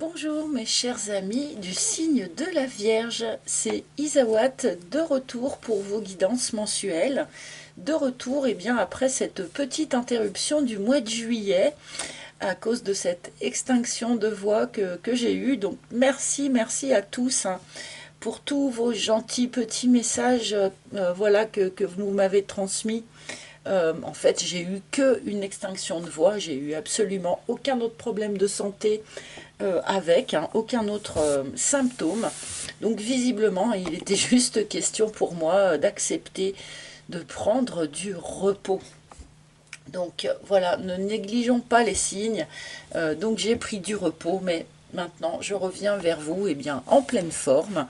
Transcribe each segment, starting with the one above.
Bonjour mes chers amis du signe de la Vierge, c'est Isawat de retour pour vos guidances mensuelles. De retour bien, après cette petite interruption du mois de juillet à cause de cette extinction de voix que j'ai eue. Donc merci à tous pour tous vos gentils petits messages voilà, que vous m'avez transmis. En fait, j'ai eu qu'une extinction de voix, j'ai eu absolument aucun autre problème de santé avec, aucun autre symptôme. Donc visiblement, il était juste question pour moi d'accepter de prendre du repos. Donc voilà, ne négligeons pas les signes. Donc j'ai pris du repos, mais maintenant je reviens vers vous bien, en pleine forme.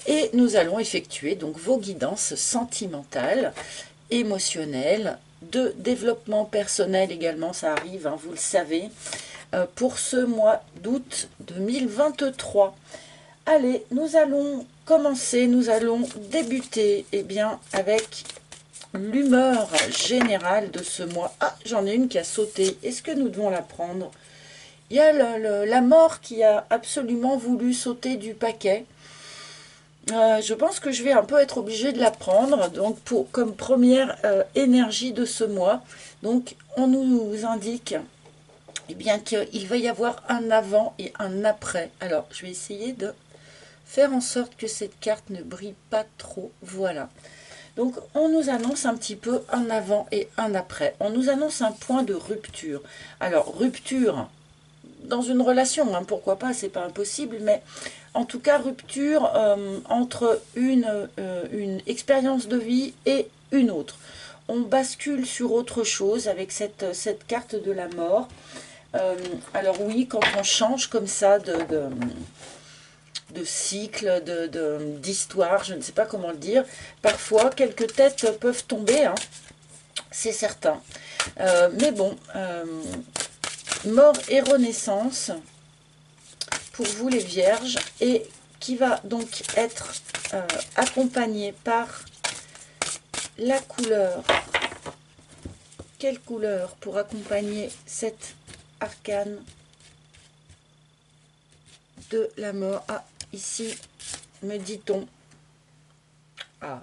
Et nous allons effectuer donc vos guidances sentimentales, émotionnelles, de développement personnel également, ça arrive, vous le savez, pour ce mois d'août 2023. Allez, nous allons commencer, nous allons débuter bien, avec l'humeur générale de ce mois. Ah, j'en ai une qui a sauté. Est-ce que nous devons la prendre? Il y a la mort qui a absolument voulu sauter du paquet. Je pense que je vais un peu être obligée de la prendre, donc comme première énergie de ce mois. Donc on nous indique bien qu'il va y avoir un avant et un après. Alors je vais essayer de faire en sorte que cette carte ne brille pas trop. Voilà. Donc on nous annonce un petit peu un avant et un après. On nous annonce un point de rupture. Alors rupture dans une relation, pourquoi pas, c'est pas impossible, mais en tout cas rupture entre une expérience de vie et une autre. On bascule sur autre chose avec cette carte de la mort. Alors oui, quand on change comme ça de cycle, d'histoire, je ne sais pas comment le dire, parfois quelques têtes peuvent tomber, c'est certain. Mais bon, mort et renaissance pour vous les vierges, et qui va donc être accompagné par la couleur. Quelle couleur pour accompagner cette arcane de la mort? Ah, ici, me dit-on. Ah,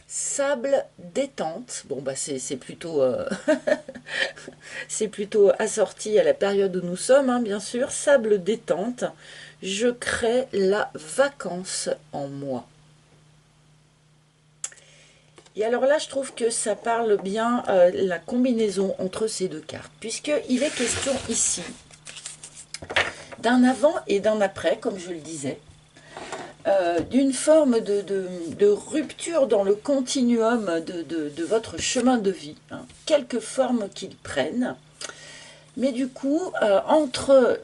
sable détente. Bon, bah c'est plutôt, c'est plutôt assorti à la période où nous sommes, bien sûr. Sable détente. Je crée la vacance en moi. Et alors là, je trouve que ça parle bien la combinaison entre ces deux cartes, puisqu'il est question ici d'un avant et d'un après, comme je le disais, d'une forme de rupture dans le continuum de votre chemin de vie, quelque forme qu'il prenne. Mais du coup, entre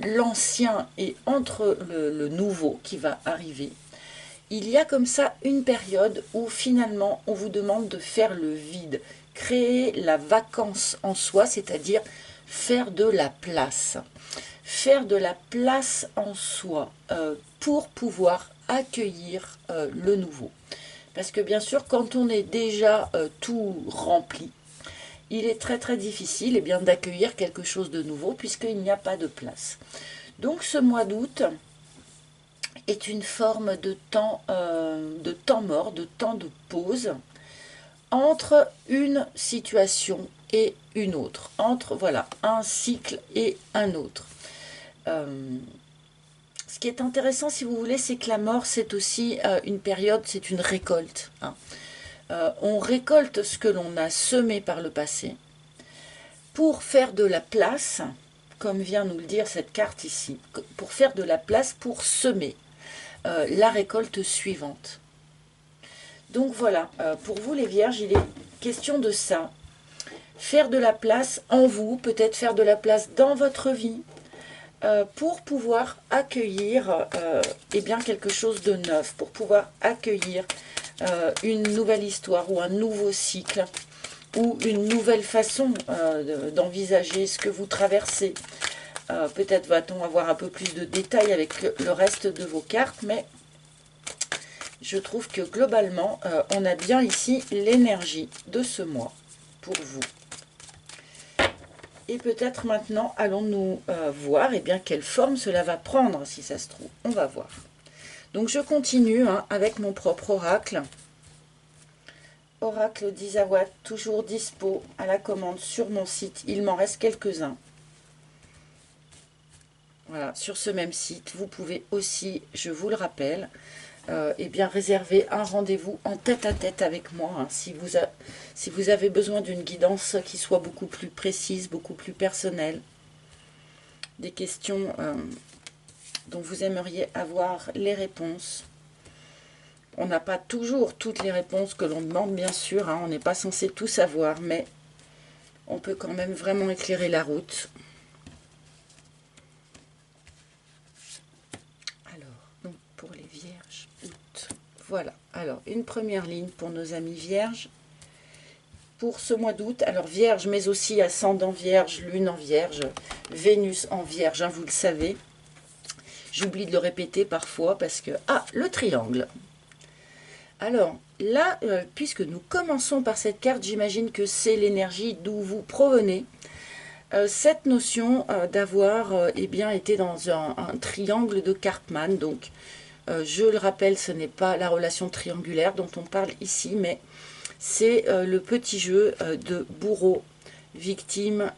l'ancien et entre le nouveau qui va arriver, il y a comme ça une période où finalement on vous demande de faire le vide, créer la vacance en soi, c'est-à-dire faire de la place. Faire de la place en soi pour pouvoir accueillir le nouveau. Parce que bien sûr, quand on est déjà tout rempli, il est très difficile bien d'accueillir quelque chose de nouveau puisqu'il n'y a pas de place. Donc ce mois d'août est une forme de temps mort, de temps de pause entre une situation et une autre, entre voilà un cycle et un autre. Ce qui est intéressant, si vous voulez, c'est que la mort, c'est aussi une période, c'est une récolte. On récolte ce que l'on a semé par le passé pour faire de la place, comme vient nous le dire cette carte ici, pour faire de la place pour semer la récolte suivante. Donc voilà, pour vous les vierges, il est question de ça. Faire de la place en vous, peut-être faire de la place dans votre vie, pour pouvoir accueillir bien quelque chose de neuf, pour pouvoir accueillir une nouvelle histoire ou un nouveau cycle, ou une nouvelle façon d'envisager ce que vous traversez. Peut-être va-t-on avoir un peu plus de détails avec le reste de vos cartes, mais je trouve que globalement, on a bien ici l'énergie de ce mois pour vous. Et peut-être maintenant, allons-nous voir eh bien, quelle forme cela va prendre, si ça se trouve. On va voir. Donc je continue hein, avec mon propre oracle. Oracle d'Isawat, toujours dispo à la commande sur mon site. Il m'en reste quelques-uns. Voilà, sur ce même site, vous pouvez aussi, je vous le rappelle, eh bien réserver un rendez-vous en tête-à-tête avec moi. Hein, si vous avez besoin d'une guidance qui soit beaucoup plus précise, beaucoup plus personnelle, des questions dont vous aimeriez avoir les réponses. On n'a pas toujours toutes les réponses que l'on demande, bien sûr. Hein, on n'est pas censé tout savoir, mais on peut quand même vraiment éclairer la route. Alors, donc pour les vierges, août. Voilà. Alors, une première ligne pour nos amis vierges. Pour ce mois d'août, alors vierge, mais aussi ascendant vierge, lune en vierge, Vénus en vierge, hein, vous le savez. J'oublie de le répéter parfois parce que... Ah, le triangle. Alors, là, puisque nous commençons par cette carte, j'imagine que c'est l'énergie d'où vous provenez. Cette notion d'avoir eh bien, été dans un triangle de Karpman, donc je le rappelle, ce n'est pas la relation triangulaire dont on parle ici, mais c'est le petit jeu de bourreau, victime,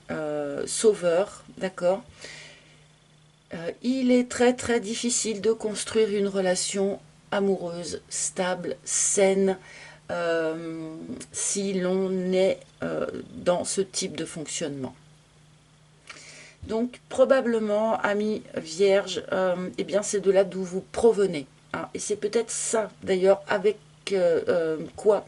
sauveur, d'accord. Il est très très difficile de construire une relation amoureuse, stable, saine, si l'on est dans ce type de fonctionnement. Donc probablement, amis vierges, eh bien c'est de là d'où vous provenez. Hein, et c'est peut-être ça d'ailleurs avec quoi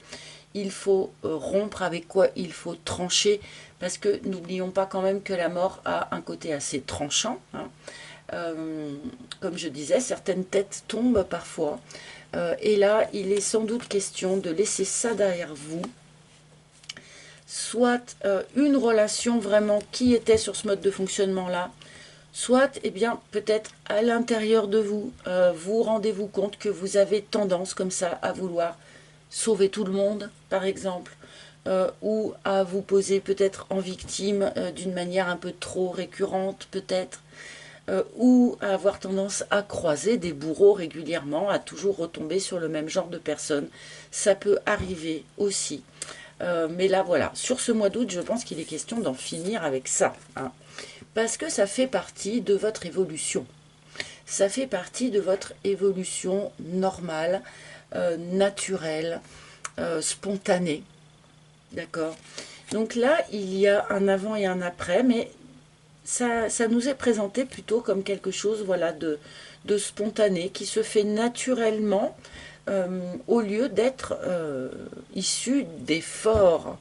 il faut rompre, avec quoi il faut trancher, parce que n'oublions pas quand même que la mort a un côté assez tranchant. Hein. Comme je disais, certaines têtes tombent parfois. Et là, il est sans doute question de laisser ça derrière vous. Soit une relation vraiment qui était sur ce mode de fonctionnement-là, soit, eh bien, peut-être à l'intérieur de vous, vous rendez-vous compte que vous avez tendance comme ça à vouloir sauver tout le monde, par exemple, ou à vous poser peut-être en victime d'une manière un peu trop récurrente, peut-être, ou à avoir tendance à croiser des bourreaux régulièrement, à toujours retomber sur le même genre de personnes. Ça peut arriver aussi. Mais là, voilà, sur ce mois d'août, je pense qu'il est question d'en finir avec ça. Hein, parce que ça fait partie de votre évolution. Ça fait partie de votre évolution normale, naturelle, spontanée. D'accord. Donc là, il y a un avant et un après, mais ça nous est présenté plutôt comme quelque chose voilà, de spontané, qui se fait naturellement, au lieu d'être issu d'efforts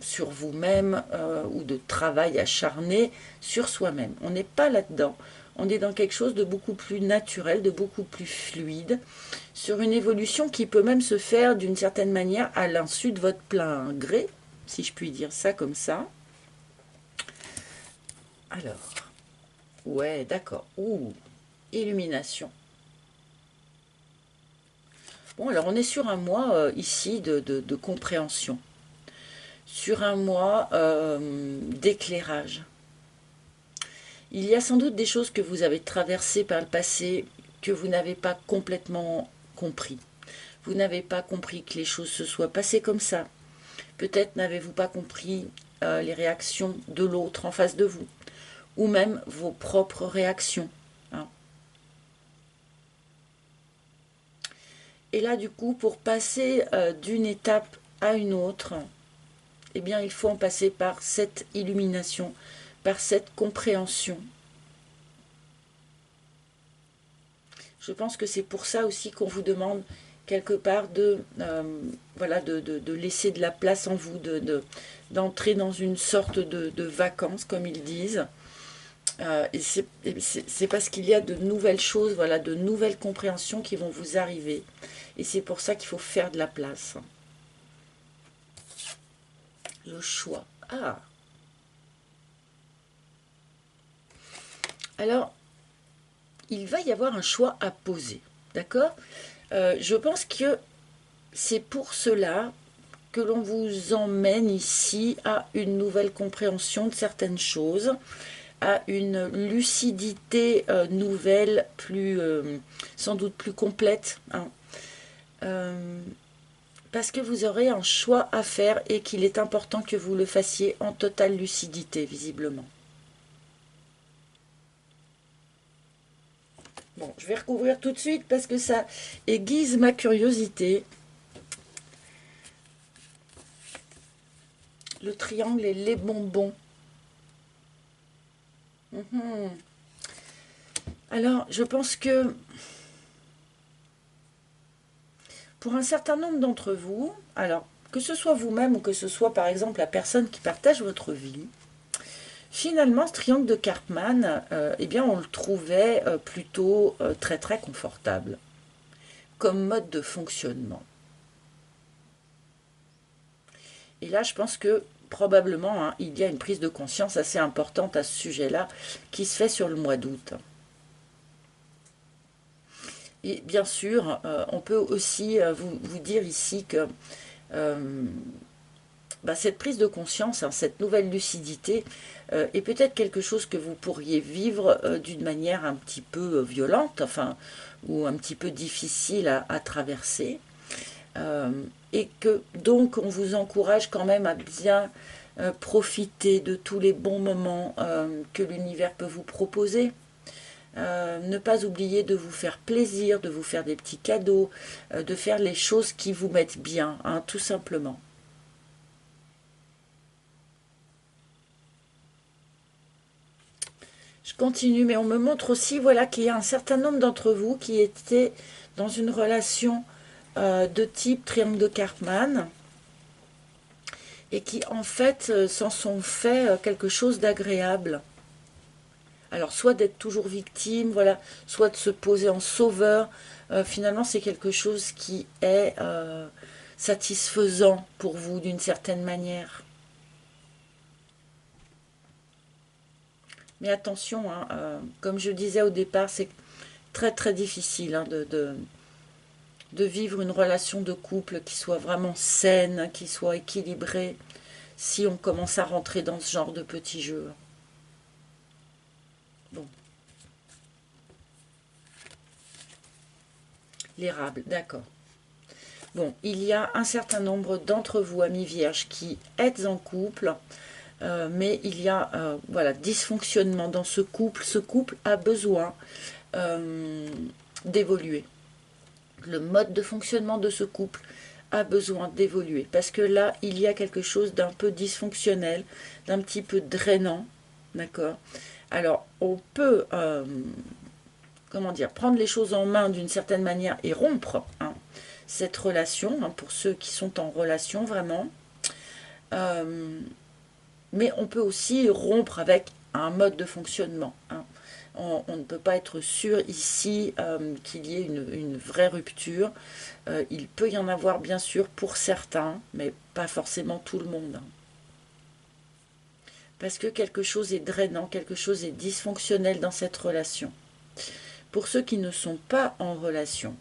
sur vous-même ou de travail acharné sur soi-même. On n'est pas là-dedans. On est dans quelque chose de beaucoup plus naturel, de beaucoup plus fluide, sur une évolution qui peut même se faire d'une certaine manière à l'insu de votre plein gré, si je puis dire ça comme ça. Alors, ouais, d'accord. Ouh, illumination. Bon, alors on est sur un mois ici de compréhension, sur un mois d'éclairage. Il y a sans doute des choses que vous avez traversées par le passé que vous n'avez pas complètement compris. Vous n'avez pas compris que les choses se soient passées comme ça. Peut-être n'avez-vous pas compris les réactions de l'autre en face de vous, ou même vos propres réactions. Hein. Et là, du coup, pour passer d'une étape à une autre, eh bien, il faut en passer par cette illumination, par cette compréhension. Je pense que c'est pour ça aussi qu'on vous demande quelque part voilà, de laisser de la place en vous, d'entrer dans une sorte de vacances, comme ils disent. Et c'est parce qu'il y a de nouvelles choses, voilà, de nouvelles compréhensions qui vont vous arriver. Et c'est pour ça qu'il faut faire de la place. Le choix. Ah. Alors, il va y avoir un choix à poser. D'accord. Je pense que c'est pour cela que l'on vous emmène ici à une nouvelle compréhension de certaines choses, à une lucidité nouvelle, plus, sans doute plus complète, hein. Parce que vous aurez un choix à faire et qu'il est important que vous le fassiez en totale lucidité, visiblement. Bon, je vais recouvrir tout de suite parce que ça aiguise ma curiosité. Le triangle et les bonbons. Alors, je pense que pour un certain nombre d'entre vous, alors que ce soit vous-même ou que ce soit par exemple la personne qui partage votre vie, finalement ce triangle de Karpman, eh bien on le trouvait plutôt très très confortable comme mode de fonctionnement. Et là je pense que probablement hein, il y a une prise de conscience assez importante à ce sujet-là qui se fait sur le mois d'août. Et bien sûr, on peut aussi vous dire ici que cette prise de conscience, hein, cette nouvelle lucidité, est peut-être quelque chose que vous pourriez vivre d'une manière un petit peu violente, enfin, ou un petit peu difficile à traverser. Et que donc on vous encourage quand même à bien profiter de tous les bons moments que l'univers peut vous proposer. Ne pas oublier de vous faire plaisir, de vous faire des petits cadeaux, de faire les choses qui vous mettent bien, hein, tout simplement. Je continue, mais on me montre aussi voilà, qu'il y a un certain nombre d'entre vous qui étaient dans une relation de type triangle de Karpman et qui en fait s'en sont fait quelque chose d'agréable. Alors soit d'être toujours victime, voilà, soit de se poser en sauveur. Finalement, c'est quelque chose qui est satisfaisant pour vous d'une certaine manière. Mais attention, hein, comme je disais au départ, c'est très très difficile hein, de vivre une relation de couple qui soit vraiment saine, qui soit équilibrée, si on commence à rentrer dans ce genre de petits jeux. Bon. L'érable, d'accord. Bon, il y a un certain nombre d'entre vous, amis vierges, qui êtes en couple, mais il y a voilà, dysfonctionnement dans ce couple. Ce couple a besoin d'évoluer. Le mode de fonctionnement de ce couple a besoin d'évoluer. Parce que là, il y a quelque chose d'un peu dysfonctionnel, d'un petit peu drainant. D'accord ? Alors, on peut, comment dire, prendre les choses en main d'une certaine manière et rompre hein, cette relation, hein, pour ceux qui sont en relation vraiment. Mais on peut aussi rompre avec un mode de fonctionnement. Hein. On ne peut pas être sûr ici qu'il y ait une vraie rupture. Il peut y en avoir bien sûr pour certains, mais pas forcément tout le monde. Hein. Parce que quelque chose est drainant, quelque chose est dysfonctionnel dans cette relation. Pour ceux qui ne sont pas en relation,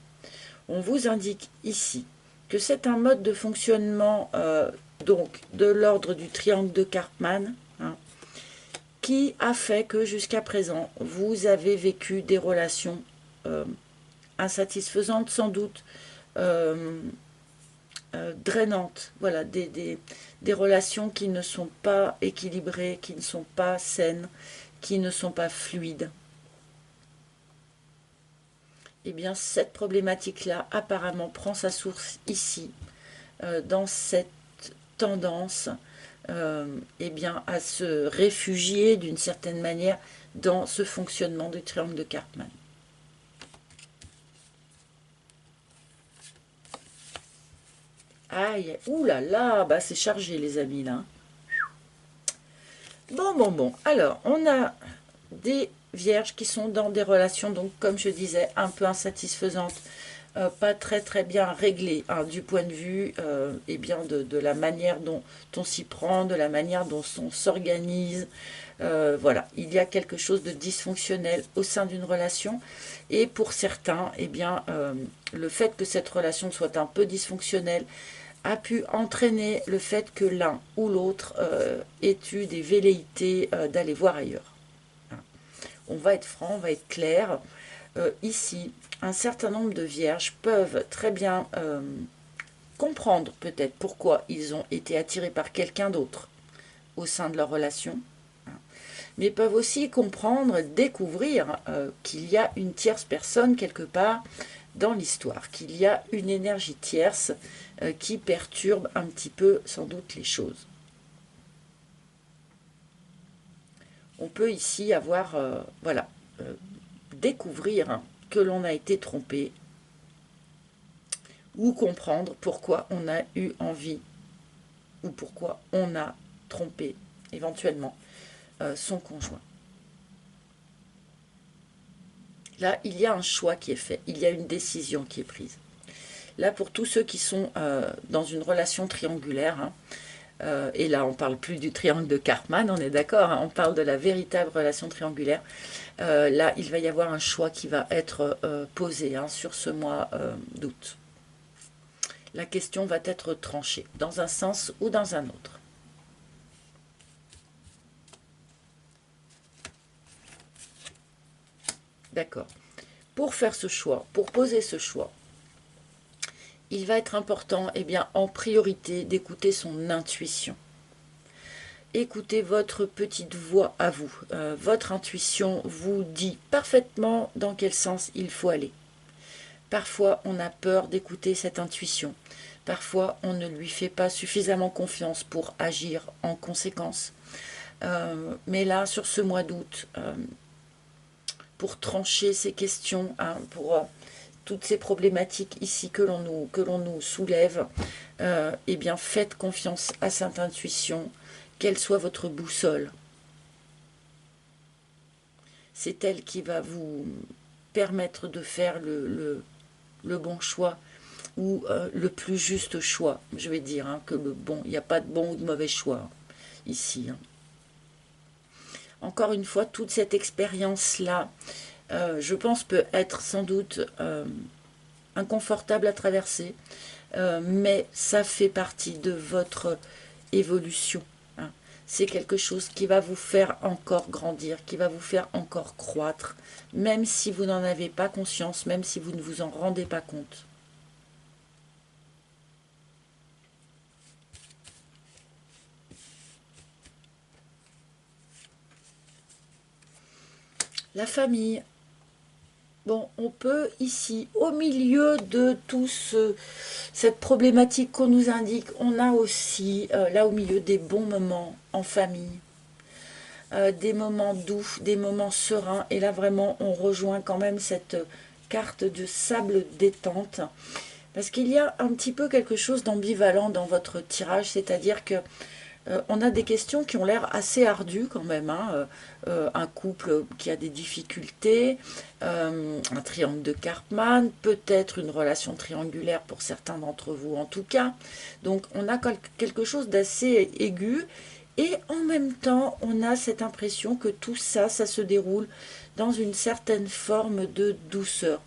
on vous indique ici que c'est un mode de fonctionnement donc de l'ordre du triangle de Karpman, hein, qui a fait que jusqu'à présent, vous avez vécu des relations insatisfaisantes sans doute, drainantes, voilà, des relations qui ne sont pas équilibrées, qui ne sont pas saines, qui ne sont pas fluides. Eh bien, cette problématique-là, apparemment, prend sa source ici, dans cette tendance eh bien, à se réfugier d'une certaine manière dans ce fonctionnement du triangle de Karpman. Aïe, oulala, bah c'est chargé les amis là. Bon. Alors, on a des vierges qui sont dans des relations, donc comme je disais, un peu insatisfaisantes, pas très bien réglées, hein, du point de vue eh bien de la manière dont on s'y prend, de la manière dont on s'organise. Voilà, il y a quelque chose de dysfonctionnel au sein d'une relation. Et pour certains, eh bien, le fait que cette relation soit un peu dysfonctionnelle a pu entraîner le fait que l'un ou l'autre ait eu des velléités d'aller voir ailleurs. On va être franc, on va être clair. Ici, un certain nombre de vierges peuvent très bien comprendre peut-être pourquoi ils ont été attirés par quelqu'un d'autre au sein de leur relation, mais peuvent aussi comprendre, découvrir qu'il y a une tierce personne quelque part dans l'histoire, qu'il y a une énergie tierce qui perturbe un petit peu sans doute les choses. On peut ici avoir, voilà, découvrir que l'on a été trompé ou comprendre pourquoi on a eu envie ou pourquoi on a trompé éventuellement son conjoint. Là, il y a un choix qui est fait, il y a une décision qui est prise. Là, pour tous ceux qui sont dans une relation triangulaire, hein, et là, on ne parle plus du triangle de Karpman, on est d'accord, hein, on parle de la véritable relation triangulaire. Là, il va y avoir un choix qui va être posé hein, sur ce mois d'août. La question va être tranchée, dans un sens ou dans un autre. D'accord. Pour faire ce choix, pour poser ce choix, il va être important, eh bien, en priorité, d'écouter son intuition. Écoutez votre petite voix à vous. Votre intuition vous dit parfaitement dans quel sens il faut aller. Parfois, on a peur d'écouter cette intuition. Parfois, on ne lui fait pas suffisamment confiance pour agir en conséquence. Mais là, sur ce mois d'août, pour trancher ces questions, hein, pour toutes ces problématiques ici que l'on nous soulève, eh bien, faites confiance à cette intuition, qu'elle soit votre boussole. C'est elle qui va vous permettre de faire le bon choix ou le plus juste choix. Je vais dire hein, que le bon, il n'y a pas de bon ou de mauvais choix ici. Hein. Encore une fois, toute cette expérience-là, je pense, peut être sans doute inconfortable à traverser, mais ça fait partie de votre évolution. Hein. C'est quelque chose qui va vous faire encore grandir, qui va vous faire encore croître, même si vous n'en avez pas conscience, même si vous ne vous en rendez pas compte. La famille. Bon, on peut ici, au milieu de cette problématique qu'on nous indique, on a aussi, là au milieu, des bons moments en famille, des moments doux, des moments sereins. Et là, vraiment, on rejoint quand même cette carte de sable détente. Parce qu'il y a un petit peu quelque chose d'ambivalent dans votre tirage, c'est-à-dire que on a des questions qui ont l'air assez ardues quand même. Hein. Un couple qui a des difficultés, un triangle de Karpman, peut-être une relation triangulaire pour certains d'entre vous en tout cas. Donc on a quelque chose d'assez aigu et en même temps on a cette impression que tout ça, ça se déroule dans une certaine forme de douceur,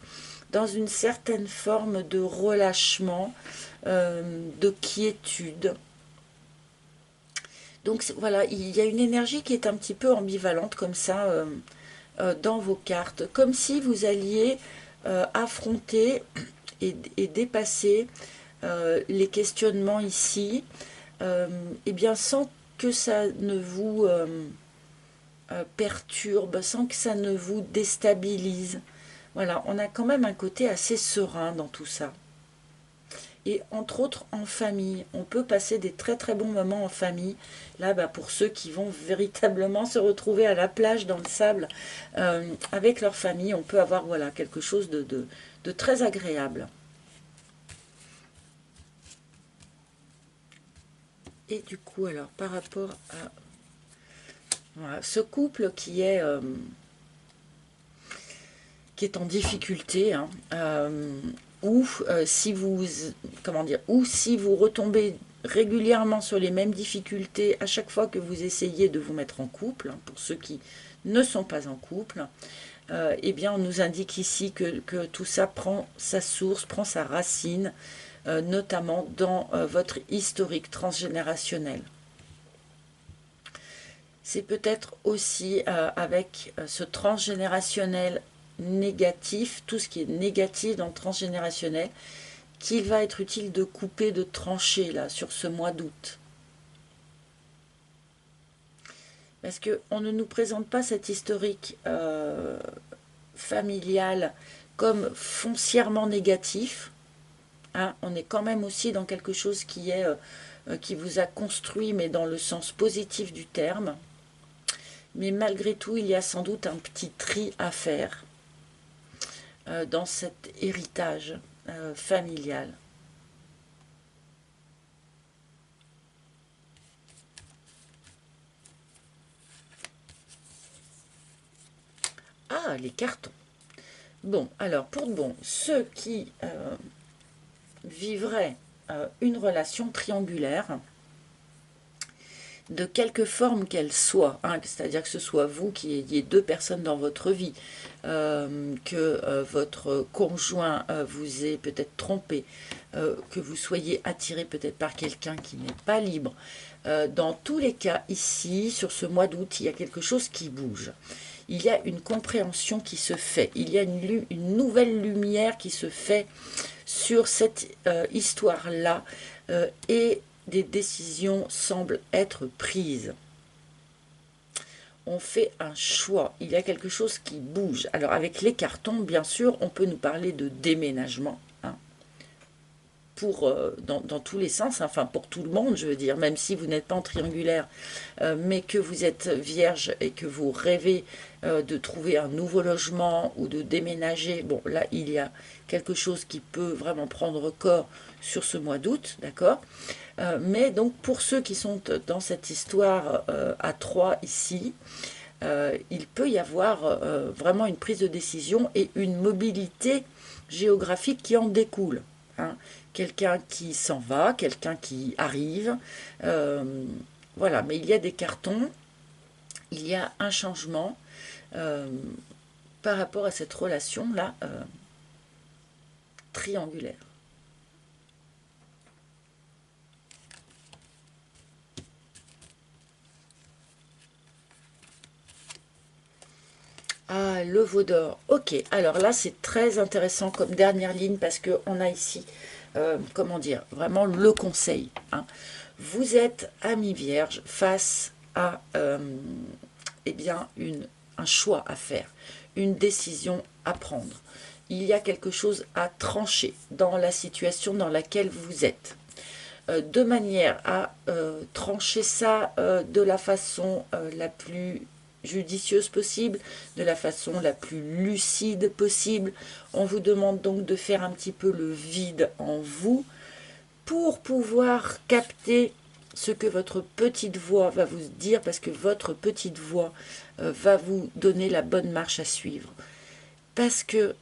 dans une certaine forme de relâchement, de quiétude. Donc voilà, il y a une énergie qui est un petit peu ambivalente comme ça dans vos cartes, comme si vous alliez affronter et dépasser les questionnements ici, et bien sans que ça ne vous perturbe, sans que ça ne vous déstabilise. Voilà, on a quand même un côté assez serein dans tout ça. Et entre autres en famille, on peut passer des très très bons moments en famille. Là, pour ceux qui vont véritablement se retrouver à la plage dans le sable avec leur famille, on peut avoir voilà, quelque chose de très agréable. Et du coup, alors par rapport à voilà, ce couple qui est en difficulté, hein, ou si vous retombez régulièrement sur les mêmes difficultés à chaque fois que vous essayez de vous mettre en couple, hein, pour ceux qui ne sont pas en couple, eh bien on nous indique ici que tout ça prend sa source, prend sa racine notamment dans votre historique transgénérationnel. C'est peut-être aussi avec ce transgénérationnel négatif, tout ce qui est négatif dans le transgénérationnel, qu'il va être utile de couper, de trancher là sur ce mois d'août. Parce qu'on ne nous présente pas cet historique familial comme foncièrement négatif. Hein, on est quand même aussi dans quelque chose qui vous a construit, mais dans le sens positif du terme. Mais malgré tout, il y a sans doute un petit tri à faire dans cet héritage familial. Ah, les cartons. Bon, alors, pour de bon, ceux qui vivraient une relation triangulaire, de quelque forme qu'elle soit, hein, c'est-à-dire que ce soit vous qui ayez deux personnes dans votre vie, que votre conjoint vous ait peut-être trompé, que vous soyez attiré peut-être par quelqu'un qui n'est pas libre. Dans tous les cas, ici, sur ce mois d'août, il y a quelque chose qui bouge. Il y a une compréhension qui se fait, il y a une nouvelle lumière qui se fait sur cette histoire-là, et des décisions semblent être prises. On fait un choix, il y a quelque chose qui bouge. Alors avec les cartons, bien sûr, on peut nous parler de déménagement, hein, dans tous les sens, enfin pour tout le monde, je veux dire, même si vous n'êtes pas en triangulaire, mais que vous êtes vierge et que vous rêvez de trouver un nouveau logement ou de déménager. Bon, là, il y a quelque chose qui peut vraiment prendre corps sur ce mois d'août, d'accord ? Mais donc, pour ceux qui sont dans cette histoire à 3 ici, il peut y avoir vraiment une prise de décision et une mobilité géographique qui en découle. Hein. Quelqu'un qui s'en va, quelqu'un qui arrive. Voilà, mais il y a des cartons, il y a un changement par rapport à cette relation-là triangulaire. Ah, le veau d'or. Ok, alors là, c'est très intéressant comme dernière ligne parce qu'on a ici, comment dire, vraiment le conseil. Hein. Vous êtes ami vierge face à eh bien, un choix à faire, une décision à prendre. Il y a quelque chose à trancher dans la situation dans laquelle vous êtes. De manière à trancher ça de la façon la plus judicieuse possible, de la façon la plus lucide possible. On vous demande donc de faire un petit peu le vide en vous pour pouvoir capter ce que votre petite voix va vous dire, parce que votre petite voix va vous donner la bonne marche à suivre. Parce que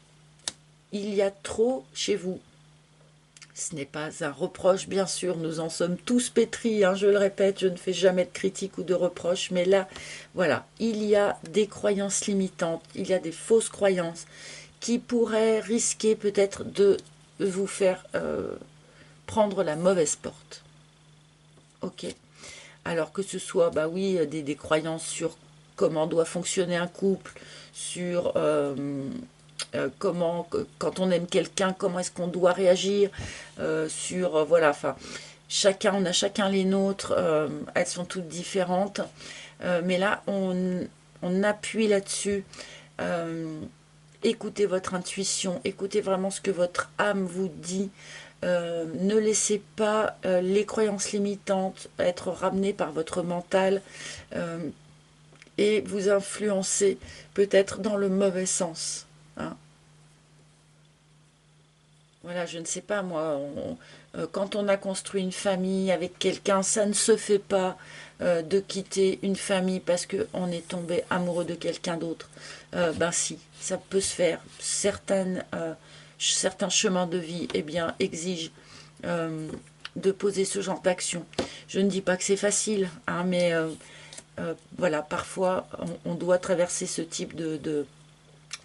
il y a trop chez vous. Ce n'est pas un reproche, bien sûr, nous en sommes tous pétris, hein, je le répète, je ne fais jamais de critique ou de reproche, mais là, voilà, il y a des croyances limitantes, il y a des fausses croyances qui pourraient risquer peut-être de vous faire prendre la mauvaise porte. Ok. Alors que ce soit, bah oui, des croyances sur comment doit fonctionner un couple, sur comment, quand on aime quelqu'un, comment est-ce qu'on doit réagir, sur, voilà, enfin, on a chacun les nôtres, elles sont toutes différentes, mais là, on appuie là-dessus. Écoutez votre intuition, écoutez vraiment ce que votre âme vous dit. Ne laissez pas les croyances limitantes être ramenées par votre mental et vous influencer peut-être dans le mauvais sens. Hein. Voilà, je ne sais pas moi, quand on a construit une famille avec quelqu'un, ça ne se fait pas de quitter une famille parce qu'on est tombé amoureux de quelqu'un d'autre. Ben si, ça peut se faire. Certains chemins de vie eh bien, exigent de poser ce genre d'action. Je ne dis pas que c'est facile, hein, mais voilà, parfois on doit traverser ce type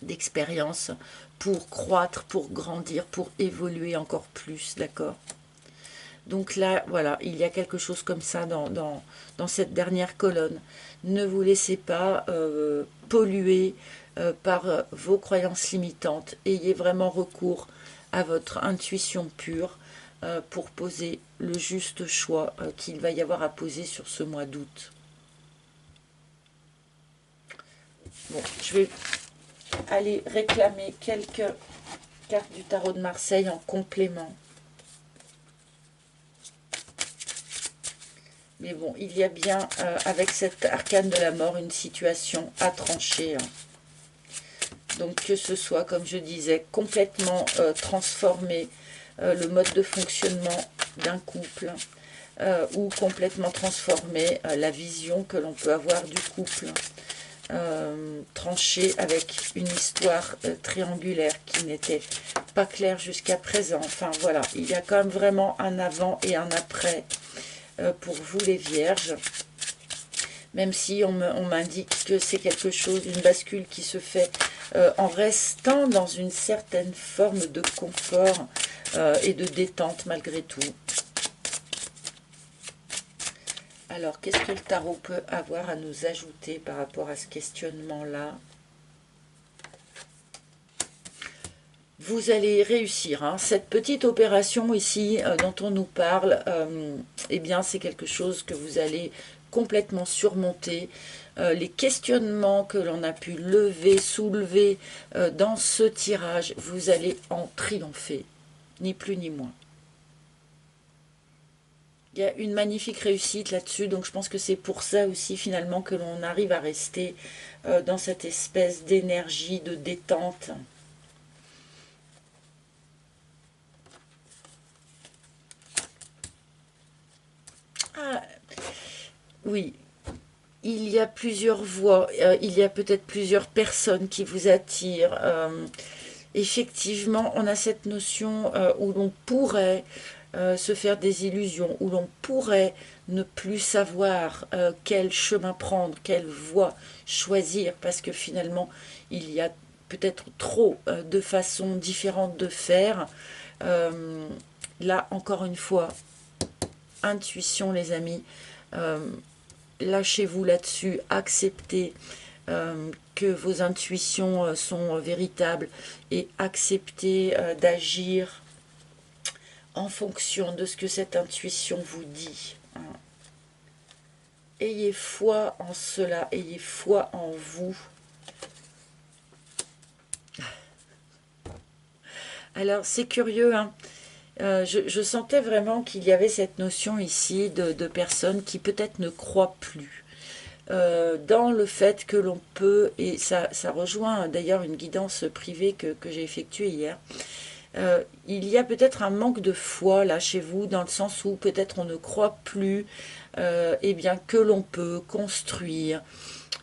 d'expérience pour croître, pour grandir, pour évoluer encore plus, d'accord? Donc là, voilà, il y a quelque chose comme ça dans cette dernière colonne. Ne vous laissez pas polluer par vos croyances limitantes. Ayez vraiment recours à votre intuition pure pour poser le juste choix qu'il va y avoir à poser sur ce mois d'août. Bon, je vais aller réclamer quelques cartes du tarot de Marseille en complément. Mais bon, il y a bien, avec cet arcane de la mort, une situation à trancher. Donc que ce soit, comme je disais, complètement transformer le mode de fonctionnement d'un couple, ou complètement transformer la vision que l'on peut avoir du couple, trancher avec une histoire triangulaire qui n'était pas claire jusqu'à présent. Enfin voilà, il y a quand même vraiment un avant et un après pour vous les vierges, même si on m'indique que c'est quelque chose, une bascule qui se fait en restant dans une certaine forme de confort et de détente malgré tout. Alors, qu'est-ce que le tarot peut avoir à nous ajouter par rapport à ce questionnement-là? Vous allez réussir. Hein. Cette petite opération ici dont on nous parle, eh bien c'est quelque chose que vous allez complètement surmonter. Les questionnements que l'on a pu lever, soulever dans ce tirage, vous allez en triompher, ni plus ni moins. Il y a une magnifique réussite là-dessus, donc je pense que c'est pour ça aussi finalement que l'on arrive à rester dans cette espèce d'énergie, de détente. Ah, oui, il y a plusieurs voix, il y a peut-être plusieurs personnes qui vous attirent. Effectivement, on a cette notion où l'on pourrait se faire des illusions, où l'on pourrait ne plus savoir quel chemin prendre, quelle voie choisir, parce que finalement, il y a peut-être trop de façons différentes de faire. Là, encore une fois, intuition, les amis. Lâchez-vous là-dessus, acceptez que vos intuitions sont véritables et acceptez d'agir en fonction de ce que cette intuition vous dit. Ayez foi en cela, ayez foi en vous. Alors c'est curieux, hein. Je sentais vraiment qu'il y avait cette notion ici de personnes qui peut-être ne croient plus dans le fait que l'on peut, et ça rejoint d'ailleurs une guidance privée que j'ai effectuée hier, il y a peut-être un manque de foi là chez vous, dans le sens où peut-être on ne croit plus eh bien, que l'on peut construire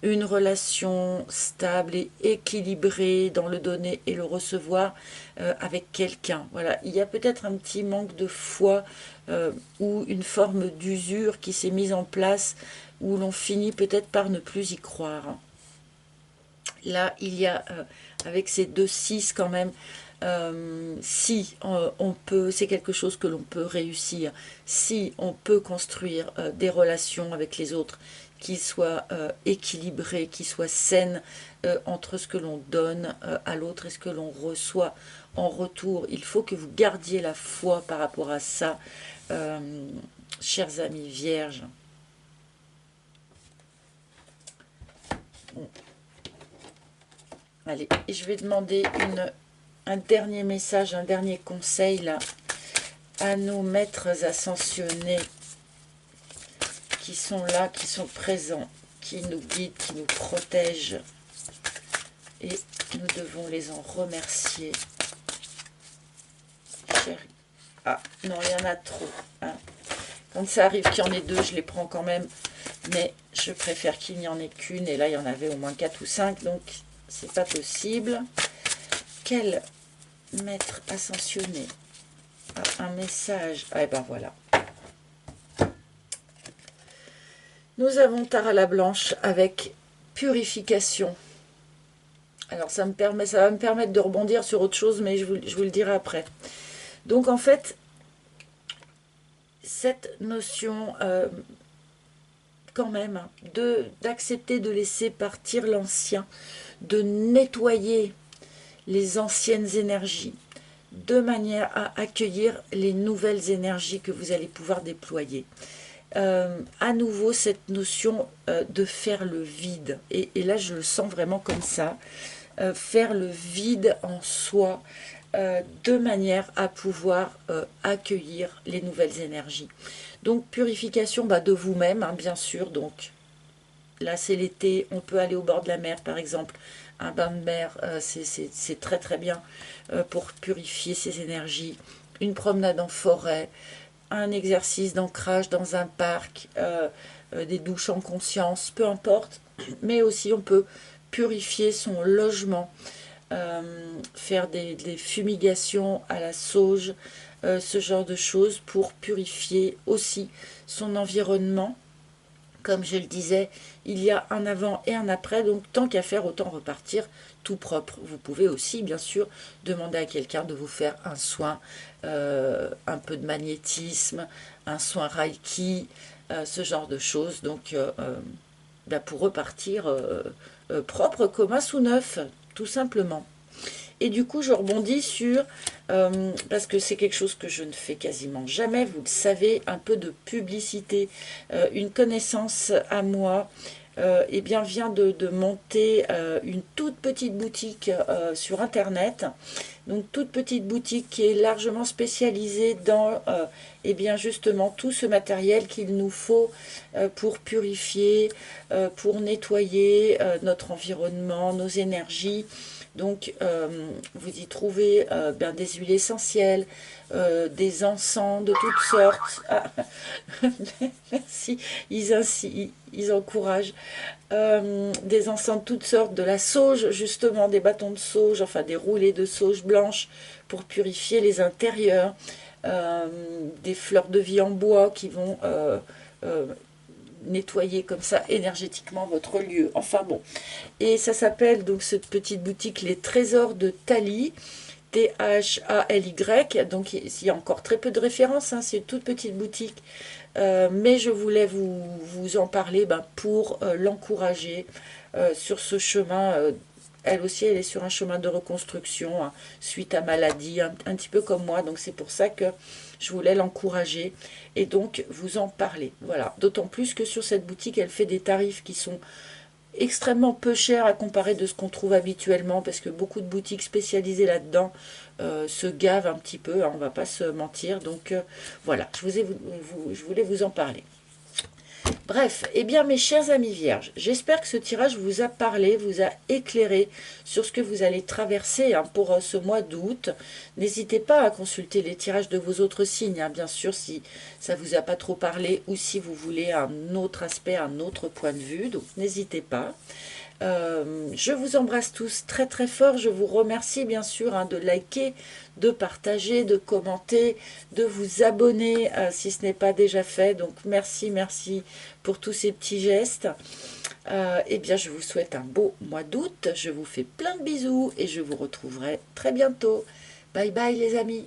une relation stable et équilibrée dans le donner et le recevoir avec quelqu'un. Voilà, il y a peut-être un petit manque de foi ou une forme d'usure qui s'est mise en place où l'on finit peut-être par ne plus y croire. Là, il y a, avec ces 2-6 quand même, si on peut, c'est quelque chose que l'on peut réussir, si on peut construire des relations avec les autres qui soient équilibrées, qui soient saines entre ce que l'on donne à l'autre et ce que l'on reçoit en retour. Il faut que vous gardiez la foi par rapport à ça, chers amis vierges. Bon. Allez, et je vais demander un dernier message, un dernier conseil là, à nos maîtres ascensionnés qui sont là, qui sont présents, qui nous guident, qui nous protègent. Et nous devons les en remercier. Chérie. Ah, non, il y en a trop. Hein. Quand ça arrive qu'il y en ait deux, je les prends quand même. Mais je préfère qu'il n'y en ait qu'une. Et là, il y en avait au moins 4 ou 5. Donc, c'est pas possible. Quel maître ascensionné a un message? Ah, et ben voilà. Nous avons Tara la Blanche avec purification. Alors ça va me permettre de rebondir sur autre chose, mais je vous le dirai après. Donc en fait, cette notion quand même d'accepter de laisser partir l'ancien, de nettoyer les anciennes énergies, de manière à accueillir les nouvelles énergies que vous allez pouvoir déployer. À nouveau cette notion de faire le vide, et là je le sens vraiment comme ça, faire le vide en soi, de manière à pouvoir accueillir les nouvelles énergies. Donc purification de vous-même, hein, bien sûr. Donc là c'est l'été, on peut aller au bord de la mer par exemple. Un bain de mer, c'est très très bien pour purifier ses énergies. Une promenade en forêt, un exercice d'ancrage dans un parc, des douches en conscience, peu importe. Mais aussi on peut purifier son logement, faire des fumigations à la sauge, ce genre de choses pour purifier aussi son environnement. Comme je le disais, il y a un avant et un après, donc tant qu'à faire, autant repartir tout propre. Vous pouvez aussi, bien sûr, demander à quelqu'un de vous faire un soin, un peu de magnétisme, un soin Reiki, ce genre de choses. Donc, pour repartir propre comme un sous neuf, tout simplement. Et du coup, je rebondis sur, parce que c'est quelque chose que je ne fais quasiment jamais, vous le savez, un peu de publicité. Une connaissance à moi eh bien, vient de monter une toute petite boutique sur Internet. Donc, toute petite boutique qui est largement spécialisée dans eh bien, justement tout ce matériel qu'il nous faut pour purifier, pour nettoyer notre environnement, nos énergies. Donc, vous y trouvez des huiles essentielles, des encens de toutes sortes. Ah, merci, ils encouragent. Des encens de toutes sortes, de la sauge, justement, des bâtons de sauge, enfin des roulés de sauge blanche pour purifier les intérieurs. Des fleurs de vie en bois qui vont nettoyer comme ça énergétiquement votre lieu. Enfin bon. Et ça s'appelle donc cette petite boutique Les Trésors de Thaly. Thaly. Donc il y a encore très peu de références, hein, c'est une toute petite boutique. Mais je voulais vous en parler pour l'encourager sur ce chemin. Elle aussi, elle est sur un chemin de reconstruction hein, suite à maladie, un petit peu comme moi. Donc c'est pour ça que je voulais l'encourager et donc vous en parler. Voilà. D'autant plus que sur cette boutique, elle fait des tarifs qui sont extrêmement peu chers à comparer de ce qu'on trouve habituellement parce que beaucoup de boutiques spécialisées là-dedans se gavent un petit peu, hein, on va pas se mentir. Donc voilà, je voulais vous en parler. Bref, eh bien mes chers amis vierges, j'espère que ce tirage vous a parlé, vous a éclairé sur ce que vous allez traverser hein, pour ce mois d'août. N'hésitez pas à consulter les tirages de vos autres signes, hein, bien sûr, si ça ne vous a pas trop parlé ou si vous voulez un autre aspect, un autre point de vue. Donc n'hésitez pas. Je vous embrasse tous très très fort. Je vous remercie bien sûr hein, de liker, de partager, de commenter, de vous abonner si ce n'est pas déjà fait. Donc merci, merci pour tous ces petits gestes. Eh bien je vous souhaite un beau mois d'août. Je vous fais plein de bisous et je vous retrouverai très bientôt. Bye bye les amis.